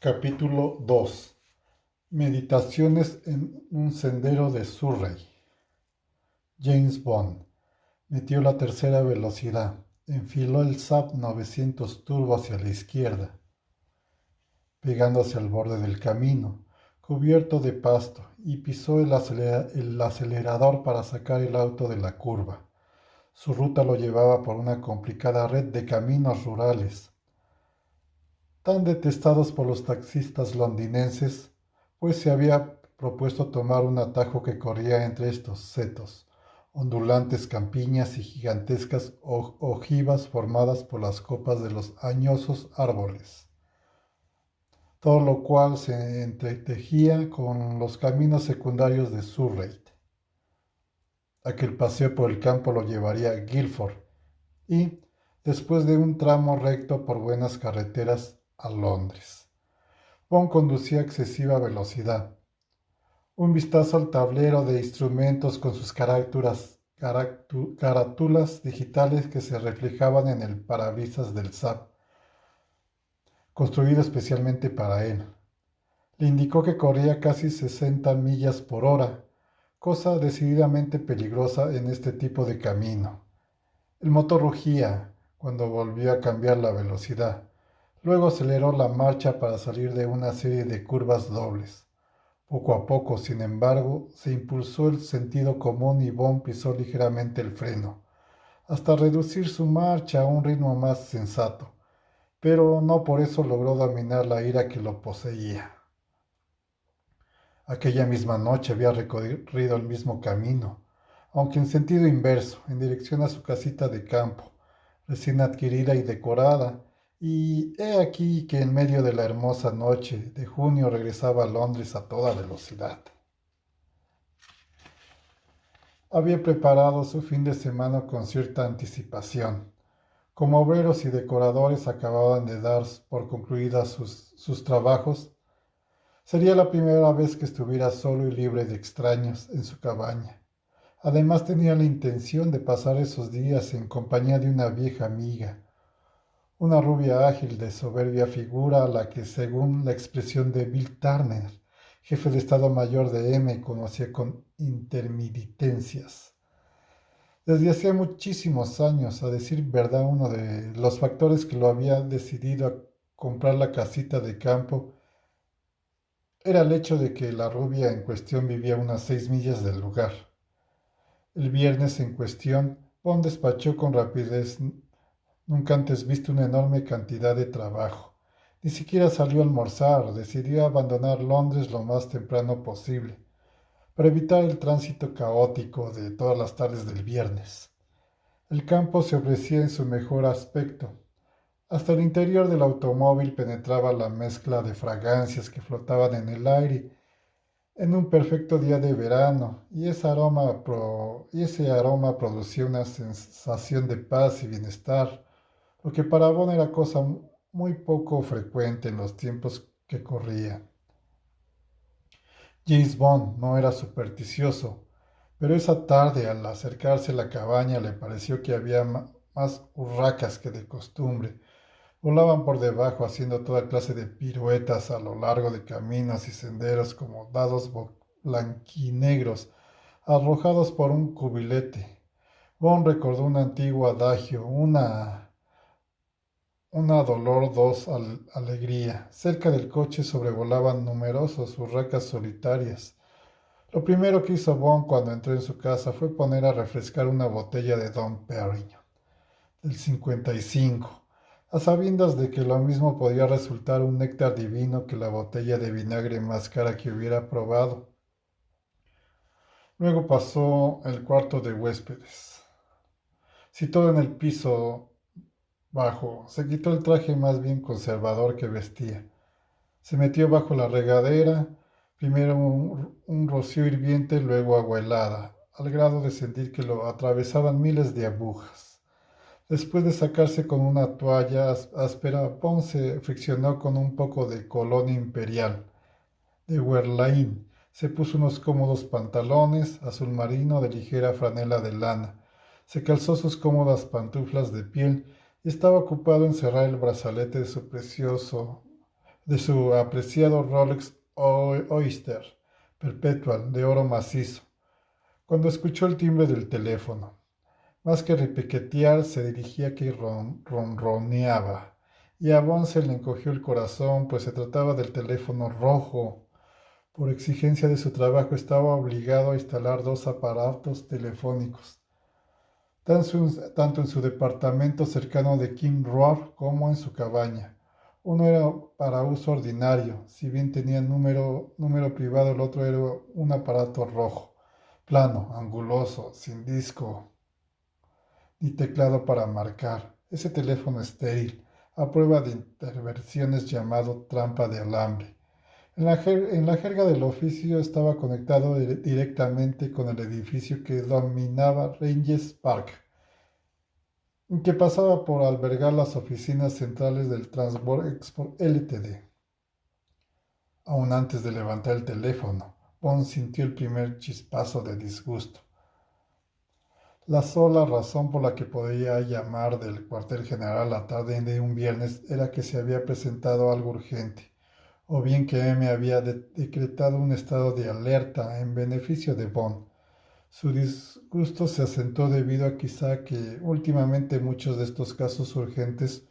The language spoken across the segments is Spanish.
Capítulo 2. Meditaciones en un sendero de Surrey. James Bond metió la tercera velocidad, enfiló el Saab 900 turbo hacia la izquierda, pegándose al borde del camino, cubierto de pasto, y pisó el acelerador para sacar el auto de la curva. Su ruta lo llevaba por una complicada red de caminos rurales, tan detestados por los taxistas londinenses, pues se había propuesto tomar un atajo que corría entre estos setos, ondulantes campiñas y gigantescas ojivas formadas por las copas de los añosos árboles, todo lo cual se entretejía con los caminos secundarios de Surrey. Aquel paseo por el campo lo llevaría a Guildford y, después de un tramo recto por buenas carreteras, a Londres. Bond conducía a excesiva velocidad. Un vistazo al tablero de instrumentos con sus carátulas digitales que se reflejaban en el parabrisas del Saab, construido especialmente para él, le indicó que corría casi 60 millas por hora, cosa decididamente peligrosa en este tipo de camino. El motor rugía cuando volvió a cambiar la velocidad. Luego aceleró la marcha para salir de una serie de curvas dobles. Poco a poco, sin embargo, se impulsó el sentido común y Bond pisó ligeramente el freno, hasta reducir su marcha a un ritmo más sensato, pero no por eso logró dominar la ira que lo poseía. Aquella misma noche había recorrido el mismo camino, aunque en sentido inverso, en dirección a su casita de campo, recién adquirida y decorada, y he aquí que en medio de la hermosa noche de junio regresaba a Londres a toda velocidad. Había preparado su fin de semana con cierta anticipación. Como obreros y decoradores acababan de dar por concluidas sus trabajos, sería la primera vez que estuviera solo y libre de extraños en su cabaña. Además tenía la intención de pasar esos días en compañía de una vieja amiga, una rubia ágil de soberbia figura a la que, según la expresión de Bill Turner, jefe de Estado Mayor de M, conocía con intermitencias. Desde hacía muchísimos años, a decir verdad, uno de los factores que lo había decidido a comprar la casita de campo era el hecho de que la rubia en cuestión vivía unas 6 millas del lugar. El viernes en cuestión, Bond despachó con rapidez nunca antes visto una enorme cantidad de trabajo. Ni siquiera salió a almorzar, decidió abandonar Londres lo más temprano posible, para evitar el tránsito caótico de todas las tardes del viernes. El campo se ofrecía en su mejor aspecto. Hasta el interior del automóvil penetraba la mezcla de fragancias que flotaban en el aire en un perfecto día de verano, y ese aroma producía una sensación de paz y bienestar, lo que para Bond era cosa muy poco frecuente en los tiempos que corrían. James Bond no era supersticioso, pero esa tarde al acercarse a la cabaña le pareció que había más urracas que de costumbre. Volaban por debajo haciendo toda clase de piruetas a lo largo de caminos y senderos como dados blanquinegros arrojados por un cubilete. Bond recordó un antiguo adagio, una dolor, dos alegría. Cerca del coche sobrevolaban numerosos urracas solitarias. Lo primero que hizo Bond cuando entró en su casa fue poner a refrescar una botella de Dom Perignon, del 55, a sabiendas de que lo mismo podía resultar un néctar divino que la botella de vinagre más cara que hubiera probado. Luego pasó el cuarto de huéspedes. Situado en el piso bajo, se quitó el traje más bien conservador que vestía. Se metió bajo la regadera, primero un rocío hirviente, luego agua helada, al grado de sentir que lo atravesaban miles de agujas. Después de sacarse con una toalla áspera, Bond se friccionó con un poco de colonia imperial, de Guerlain. Se puso unos cómodos pantalones azul marino de ligera franela de lana. Se calzó sus cómodas pantuflas de piel y estaba ocupado en cerrar el brazalete de su precioso de su apreciado Rolex Oyster Perpetual de oro macizo, cuando escuchó el timbre del teléfono. Más que repiquetear, se dirigía que ronroneaba, y a Bond se le encogió el corazón, pues se trataba del teléfono rojo. Por exigencia de su trabajo estaba obligado a instalar dos aparatos telefónicos, tanto en su departamento cercano de King Road como en su cabaña. Uno era para uso ordinario, si bien tenía número privado, el otro era un aparato rojo, plano, anguloso, sin disco ni teclado para marcar. Ese teléfono estéril, a prueba de interversiones llamado trampa de alambre. En la jerga del oficio estaba conectado directamente con el edificio que dominaba Ranges Park, que pasaba por albergar las oficinas centrales del Transport Export Ltd. Aún antes de levantar el teléfono, Bond sintió el primer chispazo de disgusto. La sola razón por la que podía llamar del cuartel general la tarde de un viernes era que se había presentado algo urgente, o bien que M había decretado un estado de alerta en beneficio de Bond. Su disgusto se asentó debido a quizá que últimamente muchos de estos casos urgentes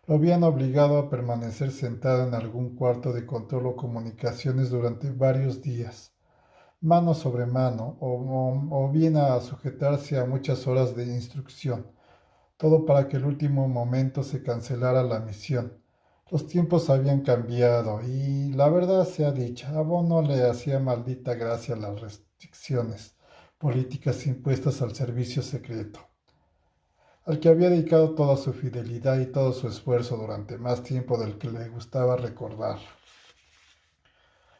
lo habían obligado a permanecer sentado en algún cuarto de control o comunicaciones durante varios días, mano sobre mano, o bien a sujetarse a muchas horas de instrucción, todo para que el último momento se cancelara la misión. Los tiempos habían cambiado y, la verdad sea dicha, a Bond no le hacía maldita gracia las restricciones políticas impuestas al servicio secreto, al que había dedicado toda su fidelidad y todo su esfuerzo durante más tiempo del que le gustaba recordar.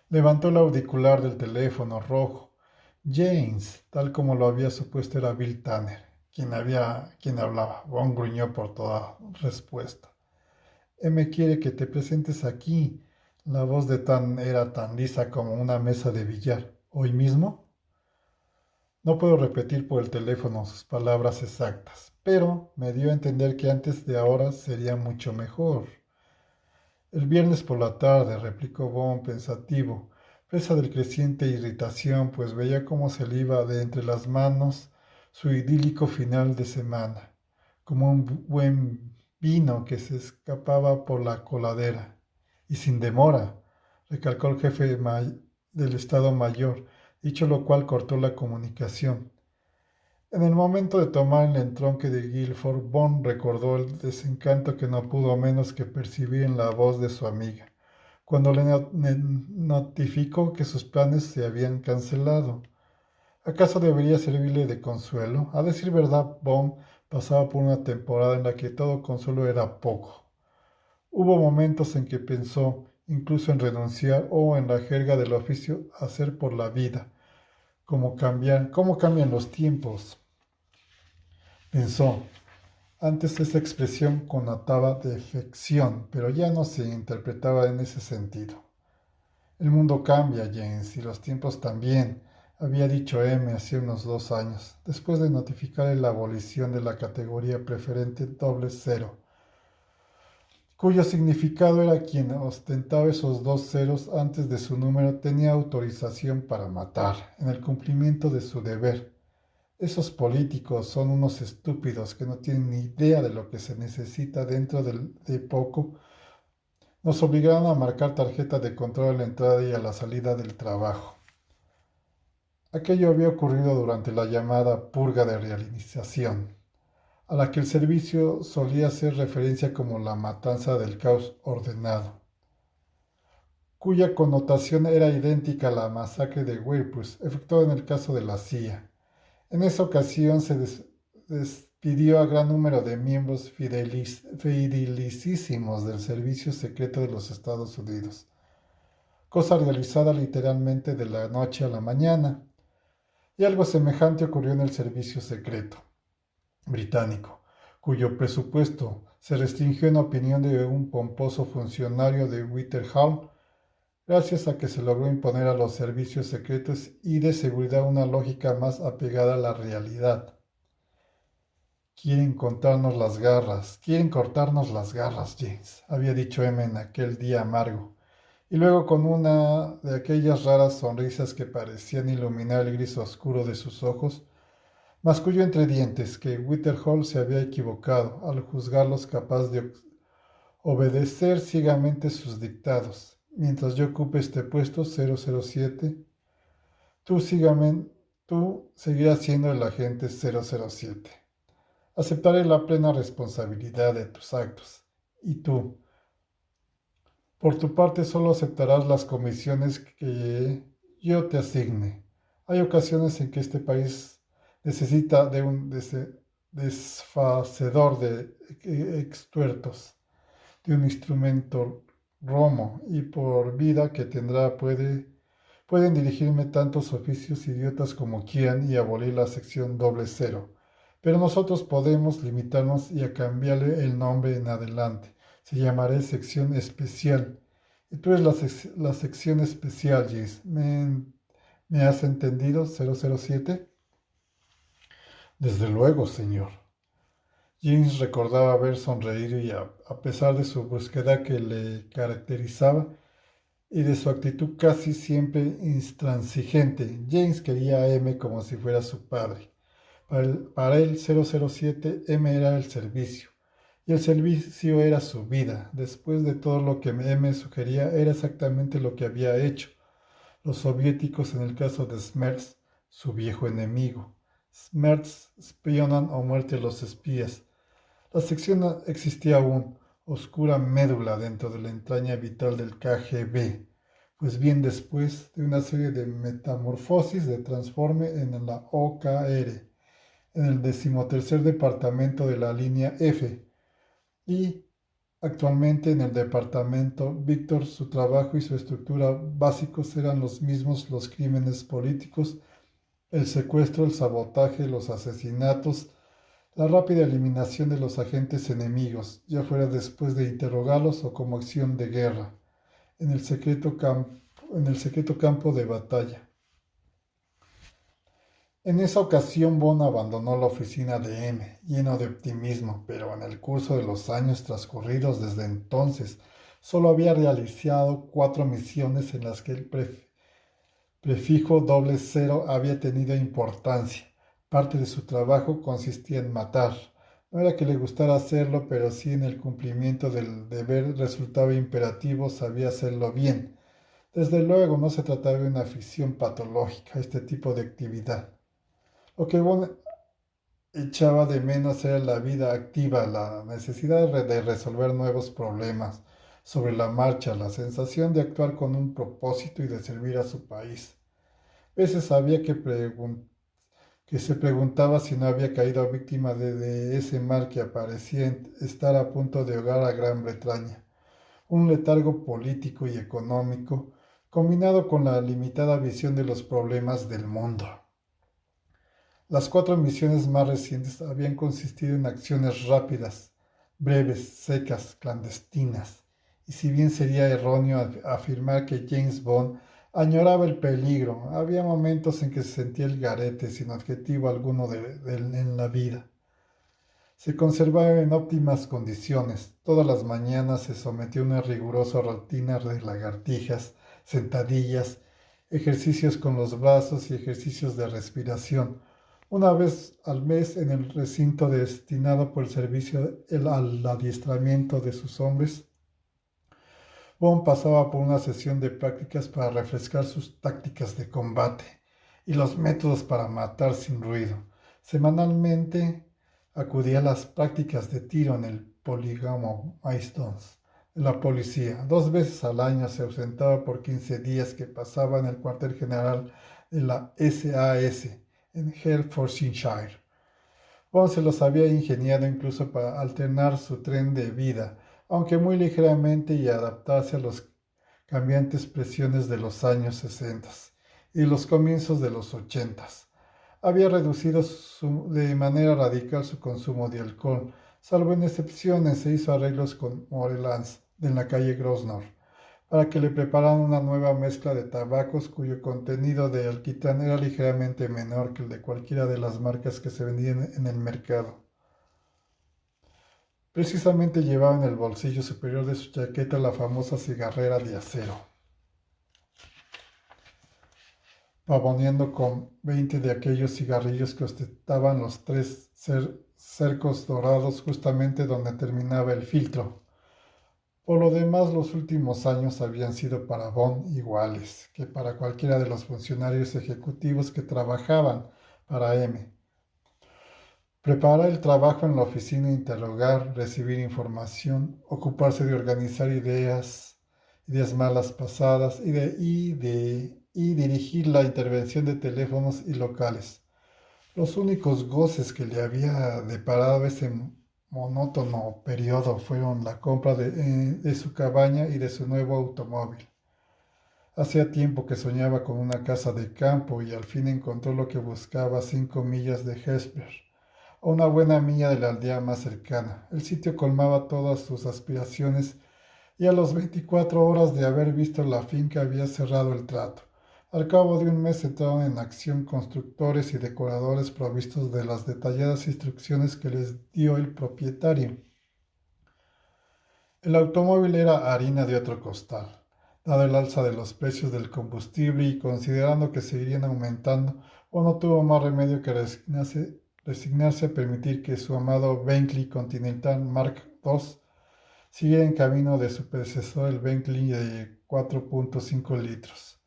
Levantó el auricular del teléfono rojo. James, tal como lo había supuesto, era Bill Tanner, quien hablaba. Bond gruñó por toda respuesta. Me quiere que te presentes aquí. La voz de Tan era tan lisa como una mesa de billar. ¿Hoy mismo? No puedo repetir por el teléfono sus palabras exactas, pero me dio a entender que antes de ahora sería mucho mejor. El viernes por la tarde, replicó Bond pensativo, presa del creciente irritación, pues veía cómo se le iba de entre las manos su idílico final de semana, como un buen vino que se escapaba por la coladera. Y sin demora, recalcó el jefe del Estado Mayor, dicho lo cual cortó la comunicación. En el momento de tomar el entronque de Guilford, Bond recordó el desencanto que no pudo menos que percibir en la voz de su amiga, cuando le notificó que sus planes se habían cancelado. ¿Acaso debería servirle de consuelo? A decir verdad, Bond pasaba por una temporada en la que todo consuelo era poco. Hubo momentos en que pensó incluso en renunciar o, en la jerga del oficio, hacer por la vida. ¿Cómo cambian los tiempos? Pensó. Antes esa expresión connotaba defección, pero ya no se interpretaba en ese sentido. El mundo cambia, James, y los tiempos también, había dicho M hace unos 2 años, después de notificarle la abolición de la categoría preferente doble cero, cuyo significado era quien ostentaba esos 2 ceros antes de su número tenía autorización para matar, en el cumplimiento de su deber. Esos políticos son unos estúpidos que no tienen ni idea de lo que se necesita dentro de poco. Nos obligaron a marcar tarjeta de control a la entrada y a la salida del trabajo. Aquello había ocurrido durante la llamada purga de realización, a la que el servicio solía hacer referencia como la matanza del caos ordenado, cuya connotación era idéntica a la masacre de Weirpus, efectuada en el caso de la CIA. En esa ocasión se despidió a gran número de miembros fidelicísimos del Servicio Secreto de los Estados Unidos, cosa realizada literalmente de la noche a la mañana, y algo semejante ocurrió en el Servicio Secreto británico, cuyo presupuesto se restringió en opinión de un pomposo funcionario de Whitehall, gracias a que se logró imponer a los servicios secretos y de seguridad una lógica más apegada a la realidad. quieren cortarnos las garras, James, había dicho Emma en aquel día amargo, y luego con una de aquellas raras sonrisas que parecían iluminar el gris oscuro de sus ojos, masculló entre dientes que Winterhall se había equivocado al juzgarlos capaz de obedecer ciegamente sus dictados. Mientras yo ocupe este puesto 007, tú, tú seguirás siendo el agente 007. Aceptaré la plena responsabilidad de tus actos. Y tú, por tu parte, solo aceptarás las comisiones que yo te asigne. Hay ocasiones en que este país necesita de un desfacedor de extuertos, de un instrumento romo, y por vida que tendrá pueden dirigirme tantos oficios idiotas como quieran y abolir la sección doble cero. Pero nosotros podemos limitarnos y a cambiarle el nombre en adelante. Se llamará sección especial. Y tú eres la sección especial, James. ¿Me has entendido, 007? Desde luego, señor. James recordaba haber sonreído y a pesar de su brusquedad que le caracterizaba y de su actitud casi siempre intransigente, James quería a M como si fuera su padre. Para él 007 M era el servicio, y el servicio era su vida. Después de todo lo que M sugería, era exactamente lo que había hecho. Los soviéticos, en el caso de Smerts, su viejo enemigo. Smerts espionan o muerte a los espías. La sección existía aún, oscura médula dentro de la entraña vital del KGB. Pues bien, después de una serie de metamorfosis de transforme en la OKR, en el 13º departamento de la línea F, y actualmente en el departamento Víctor, su trabajo y su estructura básicos eran los mismos: los crímenes políticos, el secuestro, el sabotaje, los asesinatos, la rápida eliminación de los agentes enemigos, ya fuera después de interrogarlos o como acción de guerra, en el en el secreto campo de batalla. En esa ocasión Bond abandonó la oficina de M, lleno de optimismo, pero en el curso de los años transcurridos desde entonces, solo había realizado 4 misiones en las que el prefijo doble cero había tenido importancia. Parte de su trabajo consistía en matar. No era que le gustara hacerlo, pero sí en el cumplimiento del deber resultaba imperativo, sabía hacerlo bien. Desde luego no se trataba de una afición patológica, este tipo de actividad. Lo que Bond echaba de menos era la vida activa, la necesidad de resolver nuevos problemas sobre la marcha, la sensación de actuar con un propósito y de servir a su país. A veces sabía que se preguntaba si no había caído víctima de ese mal que parecía estar a punto de ahogar a Gran Bretaña, un letargo político y económico, combinado con la limitada visión de los problemas del mundo. Las 4 misiones más recientes habían consistido en acciones rápidas, breves, secas, clandestinas, y si bien sería erróneo afirmar que James Bond añoraba el peligro, había momentos en que se sentía el garete sin objetivo alguno en la vida. Se conservaba en óptimas condiciones. Todas las mañanas se sometió a una rigurosa rutina de lagartijas, sentadillas, ejercicios con los brazos y ejercicios de respiración. Una vez al mes, en el recinto destinado por el servicio al adiestramiento de sus hombres, Bond pasaba por una sesión de prácticas para refrescar sus tácticas de combate y los métodos para matar sin ruido. Semanalmente acudía a las prácticas de tiro en el polígono Maidstone de la policía. 2 veces al año se ausentaba por 15 días que pasaba en el cuartel general de la SAS en Hertfordshire. Bond se los había ingeniado incluso para alternar su tren de vida, aunque muy ligeramente, y adaptarse a las cambiantes presiones de los años 60 y los comienzos de los 80. Había reducido de manera radical su consumo de alcohol, salvo en excepciones. Se hizo arreglos con Morelans en la calle Grosvenor para que le prepararan una nueva mezcla de tabacos cuyo contenido de alquitrán era ligeramente menor que el de cualquiera de las marcas que se vendían en el mercado. Precisamente llevaba en el bolsillo superior de su chaqueta la famosa cigarrera de acero, pavoneando con 20 de aquellos cigarrillos que ostentaban los tres cercos dorados justamente donde terminaba el filtro. Por lo demás, los últimos años habían sido para Bond iguales que para cualquiera de los funcionarios ejecutivos que trabajaban para M. Preparar el trabajo en la oficina, interrogar, recibir información, ocuparse de organizar ideas malas pasadas y dirigir la intervención de teléfonos y locales. Los únicos goces que le había deparado ese monótono periodo fueron la compra de su cabaña y de su nuevo automóvil. Hacía tiempo que soñaba con una casa de campo y al fin encontró lo que buscaba a 5 millas de Hesper, a una buena milla de la aldea más cercana. El sitio colmaba todas sus aspiraciones y a las 24 horas de haber visto la finca había cerrado el trato. Al cabo de un mes entraron en acción constructores y decoradores provistos de las detalladas instrucciones que les dio el propietario. El automóvil era harina de otro costal, dado el alza de los precios del combustible y considerando que seguirían aumentando, no tuvo más remedio que resignarse a permitir que su amado Bentley Continental Mark II siguiera en camino de su predecesor, el Bentley de 4.5 litros.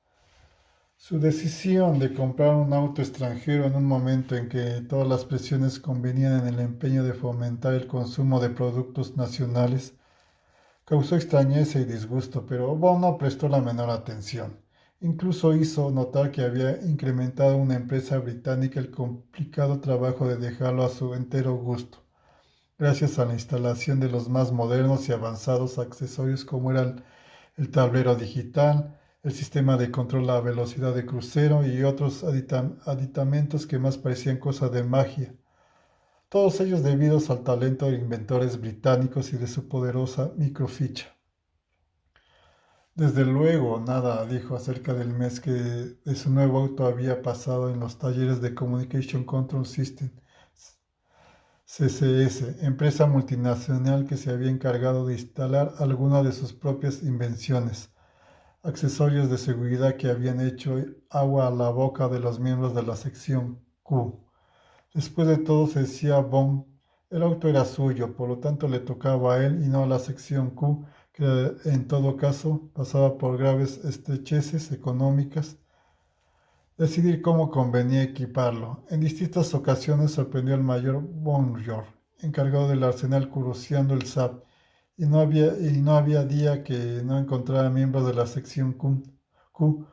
Su decisión de comprar un auto extranjero en un momento en que todas las presiones convenían en el empeño de fomentar el consumo de productos nacionales causó extrañeza y disgusto, pero Bond no prestó la menor atención. Incluso hizo notar que había incrementado una empresa británica el complicado trabajo de dejarlo a su entero gusto, gracias a la instalación de los más modernos y avanzados accesorios como era el tablero digital, el sistema de control a velocidad de crucero y otros aditamentos que más parecían cosa de magia. Todos ellos debidos al talento de inventores británicos y de su poderosa microficha. Desde luego, nada dijo acerca del mes que de su nuevo auto había pasado en los talleres de Communication Control System, CCS, empresa multinacional que se había encargado de instalar algunas de sus propias invenciones, accesorios de seguridad que habían hecho agua a la boca de los miembros de la sección Q. Después de todo, se decía Bond, el auto era suyo, por lo tanto le tocaba a él y no a la sección Q, que en todo caso pasaba por graves estrecheces económicas, decidir cómo convenía equiparlo. En distintas ocasiones sorprendió al mayor Bonjour, encargado del arsenal curuciando el SAP, y no había día que no encontrara miembros de la sección Q,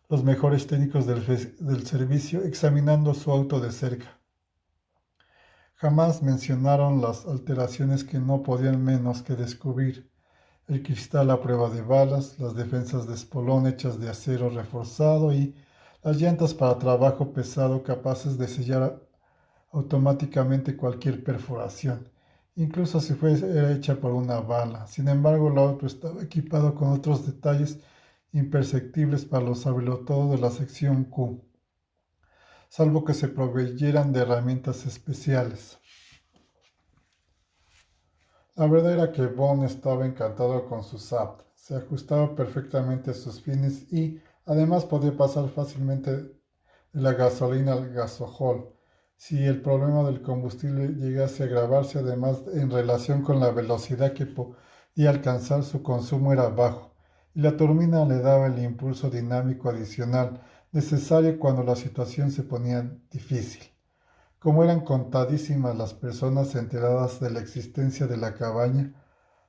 los mejores técnicos del servicio, examinando su auto de cerca. Jamás mencionaron las alteraciones que no podían menos que descubrir: el cristal a prueba de balas, las defensas de espolón hechas de acero reforzado y las llantas para trabajo pesado capaces de sellar automáticamente cualquier perforación, incluso si fuera hecha por una bala. Sin embargo, el auto estaba equipado con otros detalles imperceptibles para los sabelotodos de la sección Q, salvo que se proveyeran de herramientas especiales. La verdad era que Bond estaba encantado con su SAP, se ajustaba perfectamente a sus fines y, además, podía pasar fácilmente de la gasolina al gasojol. Si el problema del combustible llegase a agravarse, además, en relación con la velocidad que podía alcanzar, su consumo era bajo, y la turbina le daba el impulso dinámico adicional necesario cuando la situación se ponía difícil. Como eran contadísimas las personas enteradas de la existencia de la cabaña,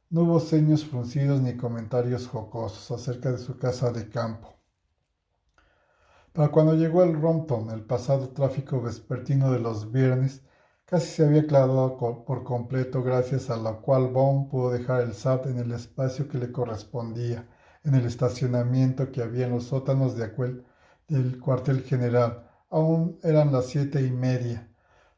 no hubo ceños fruncidos ni comentarios jocosos acerca de su casa de campo. Para cuando llegó el Rompton, el pasado tráfico vespertino de los viernes casi se había aclarado por completo, gracias a lo cual Bond pudo dejar el SAT en el espacio que le correspondía, en el estacionamiento que había en los sótanos del cuartel general. Aún eran las 7:30.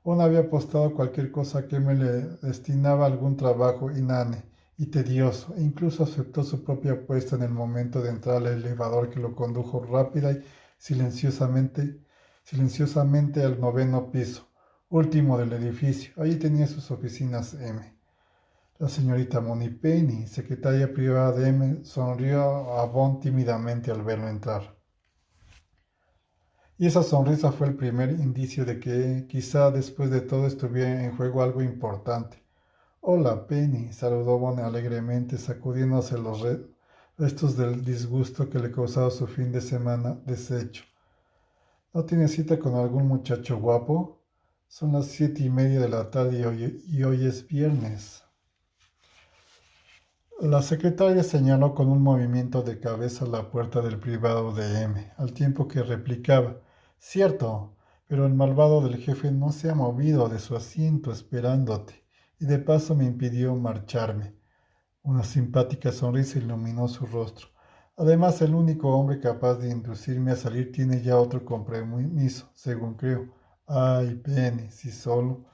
Bond había apostado cualquier cosa que me le destinaba algún trabajo inane y tedioso, e incluso aceptó su propia apuesta en el momento de entrar al elevador que lo condujo rápida y silenciosamente al 9.º piso, último del edificio. Allí tenía sus oficinas M. La señorita Moneypenny, secretaria privada de M, sonrió a Bond tímidamente al verlo entrar. Y esa sonrisa fue el primer indicio de que quizá después de todo estuviera en juego algo importante. Hola, Penny, saludó Bond alegremente, sacudiéndose los restos del disgusto que le causaba su fin de semana deshecho. ¿No tiene cita con algún muchacho guapo? Son las 7:30 de la tarde y hoy es viernes. La secretaria señaló con un movimiento de cabeza la puerta del privado de M, al tiempo que replicaba, cierto, pero el malvado del jefe no se ha movido de su asiento esperándote, y de paso me impidió marcharme. Una simpática sonrisa iluminó su rostro. Además, el único hombre capaz de inducirme a salir tiene ya otro compromiso, según creo. Ay, Penny, si solo.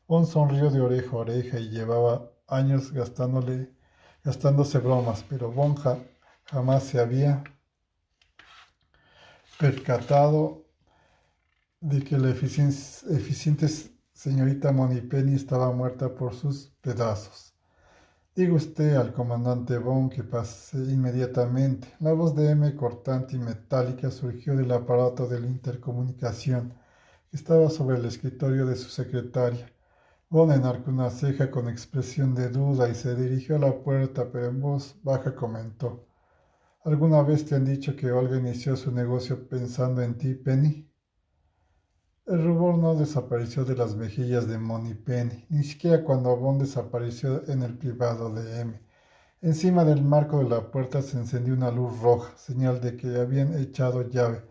Bond sonrió de oreja a oreja y llevaba años gastándose bromas, pero Bond jamás se había percatado de que la eficiente señorita Moneypenny estaba muerta por sus pedazos. Diga usted al comandante Bond que pase inmediatamente. La voz de M, cortante y metálica, surgió del aparato de la intercomunicación que estaba sobre el escritorio de su secretaria. Bond enarcó una ceja con expresión de duda y se dirigió a la puerta, pero en voz baja comentó: ¿Alguna vez te han dicho que Olga inició su negocio pensando en ti, Penny? El rubor no desapareció de las mejillas de Moneypenny, ni siquiera cuando Bond desapareció en el privado de M. Encima del marco de la puerta se encendió una luz roja, señal de que habían echado llave.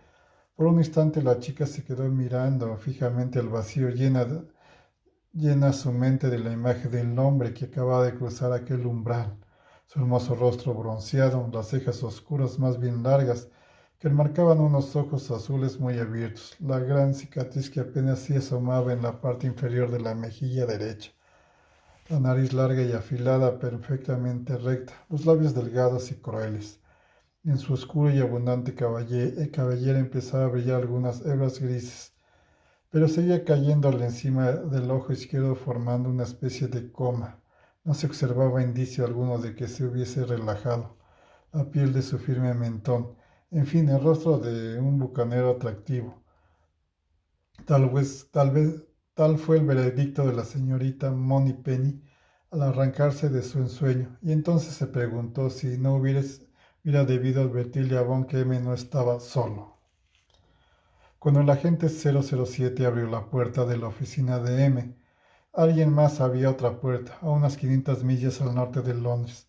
Por un instante la chica se quedó mirando fijamente al vacío, llena su mente de la imagen del hombre que acababa de cruzar aquel umbral. Su hermoso rostro bronceado, las cejas oscuras más bien largas, que enmarcaban unos ojos azules muy abiertos, la gran cicatriz que apenas se asomaba en la parte inferior de la mejilla derecha, la nariz larga y afilada, perfectamente recta, los labios delgados y crueles. En su oscuro y abundante cabellera empezaba a brillar algunas hebras grises, pero seguía cayéndole encima del ojo izquierdo formando una especie de coma. No se observaba indicio alguno de que se hubiese relajado la piel de su firme mentón. En fin, el rostro de un bucanero atractivo. Tal fue el veredicto de la señorita Moneypenny al arrancarse de su ensueño, y entonces se preguntó si no hubiera debido advertirle a Bond que M no estaba solo. Cuando el agente 007 abrió la puerta de la oficina de M, alguien más abría otra puerta, a unas 500 millas al norte de Londres.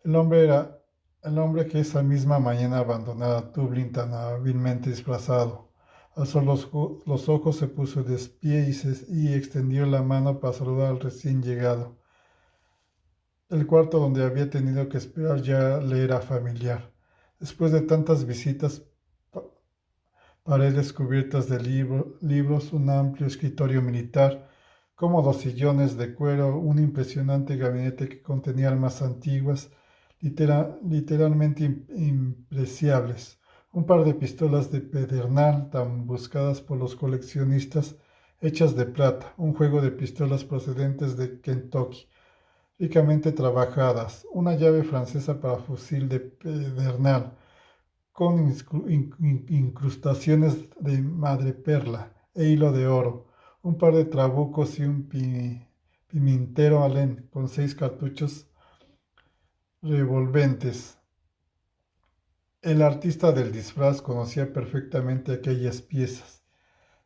El hombre era el hombre que esa misma mañana abandonara Dublín tan hábilmente disfrazado. Alzó los ojos, se puso de pie y extendió la mano para saludar al recién llegado. El cuarto donde había tenido que esperar ya le era familiar. Después de tantas visitas, paredes cubiertas de libros, un amplio escritorio militar, cómodos sillones de cuero, un impresionante gabinete que contenía armas antiguas, literalmente impreciables, un par de pistolas de pedernal tan buscadas por los coleccionistas, hechas de plata, un juego de pistolas procedentes de Kentucky, ricamente trabajadas, una llave francesa para fusil de pedernal, con incrustaciones de madreperla e hilo de oro, un par de trabucos y un pimentero alén con 6 cartuchos revolventes. El artista del disfraz conocía perfectamente aquellas piezas,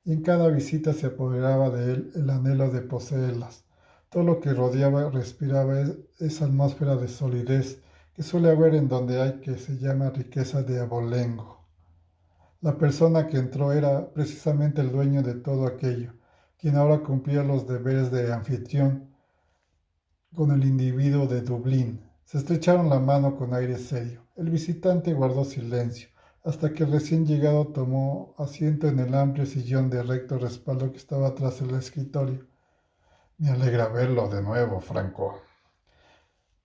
y en cada visita se apoderaba de él el anhelo de poseerlas. Todo lo que rodeaba respiraba esa atmósfera de solidez que suele haber en donde hay que se llama riqueza de abolengo. La persona que entró era precisamente el dueño de todo aquello, quien ahora cumplía los deberes de anfitrión con el individuo de Dublín. Se estrecharon la mano con aire serio. El visitante guardó silencio, hasta que el recién llegado tomó asiento en el amplio sillón de recto respaldo que estaba tras el escritorio. Me alegra verlo de nuevo, Franco.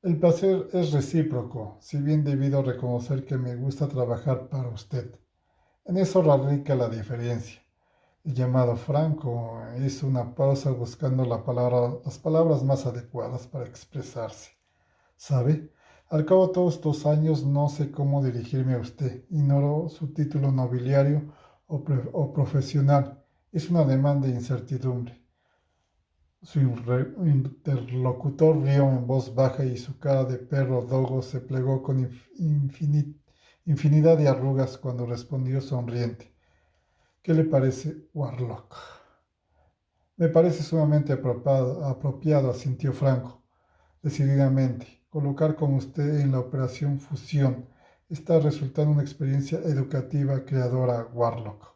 El placer es recíproco, si bien debido reconocer que me gusta trabajar para usted. En eso radica la diferencia. El llamado Franco hizo una pausa buscando las palabras más adecuadas para expresarse. ¿Sabe? Al cabo de todos estos años no sé cómo dirigirme a usted. Ignoro su título nobiliario o profesional. Es una demanda de incertidumbre. Su interlocutor rió en voz baja y su cara de perro dogo se plegó con infinidad de arrugas cuando respondió sonriente. ¿Qué le parece, Warlock? Me parece sumamente apropiado, asintió Franco, decididamente. Colocar con usted en la operación Fusión está resultando una experiencia educativa creadora, Warlock.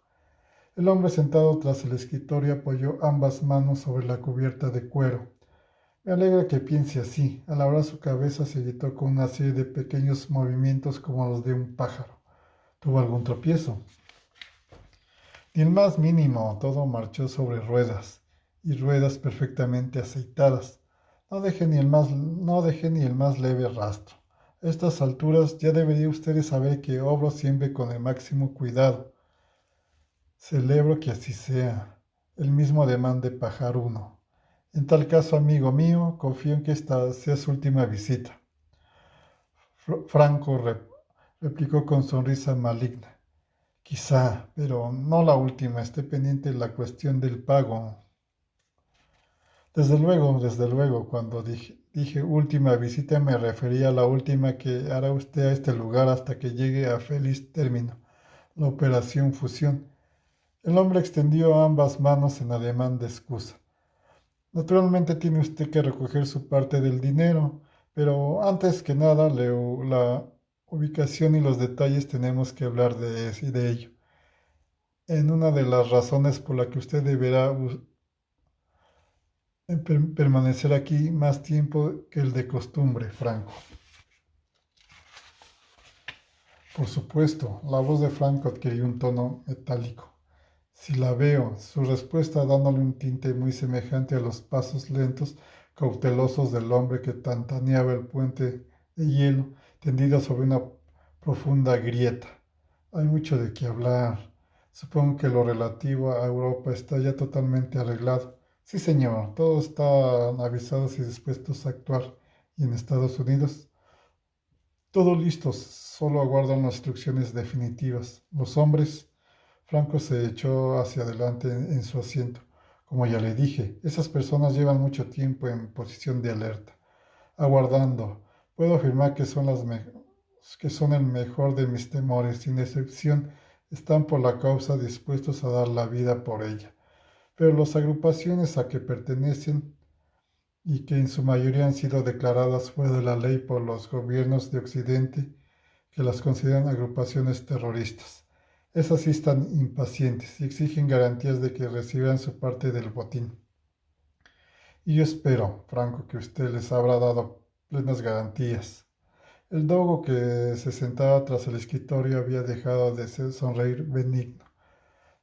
El hombre sentado tras el escritorio apoyó ambas manos sobre la cubierta de cuero. Me alegra que piense así. Al abrir su cabeza se agitó con una serie de pequeños movimientos como los de un pájaro. ¿Tuvo algún tropiezo? Ni el más mínimo, todo marchó sobre ruedas, y ruedas perfectamente aceitadas. No deje ni el más leve rastro. A estas alturas ya debería usted saber que obro siempre con el máximo cuidado. Celebro que así sea. El mismo ademán de pajaruno. En tal caso, amigo mío, confío en que esta sea su última visita. Franco replicó con sonrisa maligna. Quizá, pero no la última. Esté pendiente de la cuestión del pago. Desde luego, cuando dije última visita me refería a la última que hará usted a este lugar hasta que llegue a feliz término, la operación fusión. El hombre extendió ambas manos en ademán de excusa. Naturalmente tiene usted que recoger su parte del dinero, pero antes que nada, la ubicación y los detalles tenemos que hablar de ello. En una de las razones por la que usted deberá permanecer aquí más tiempo que el de costumbre, Franco. Por supuesto, la voz de Franco adquirió un tono metálico. Si la veo, su respuesta dándole un tinte muy semejante a los pasos lentos, cautelosos del hombre que tantaneaba el puente de hielo tendido sobre una profunda grieta. Hay mucho de qué hablar. Supongo que lo relativo a Europa está ya totalmente arreglado. Sí, señor, todos están avisados y dispuestos a actuar. ¿Y en Estados Unidos? Todo listo, solo aguardan las instrucciones definitivas. Los hombres. Franco se echó hacia adelante en su asiento. Como ya le dije, esas personas llevan mucho tiempo en posición de alerta, aguardando. Puedo afirmar que son el mejor de mis temores, sin excepción, están por la causa dispuestos a dar la vida por ella. Pero las agrupaciones a que pertenecen y que en su mayoría han sido declaradas fuera de la ley por los gobiernos de Occidente, que las consideran agrupaciones terroristas. Esas sí están impacientes y exigen garantías de que recibirán su parte del botín. Y yo espero, Franco, que usted les habrá dado plenas garantías. El dogo que se sentaba tras el escritorio había dejado de sonreír benigno.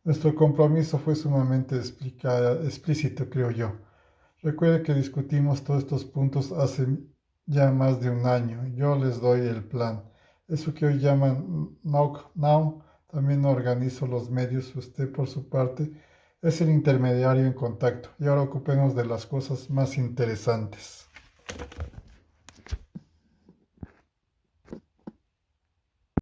Nuestro compromiso fue sumamente explícito, creo yo. Recuerde que discutimos todos estos puntos hace ya más de un año. Yo les doy el plan. Eso que hoy llaman Knock Now, también organizo los medios. Usted, por su parte, es el intermediario en contacto. Y ahora ocupemos de las cosas más interesantes.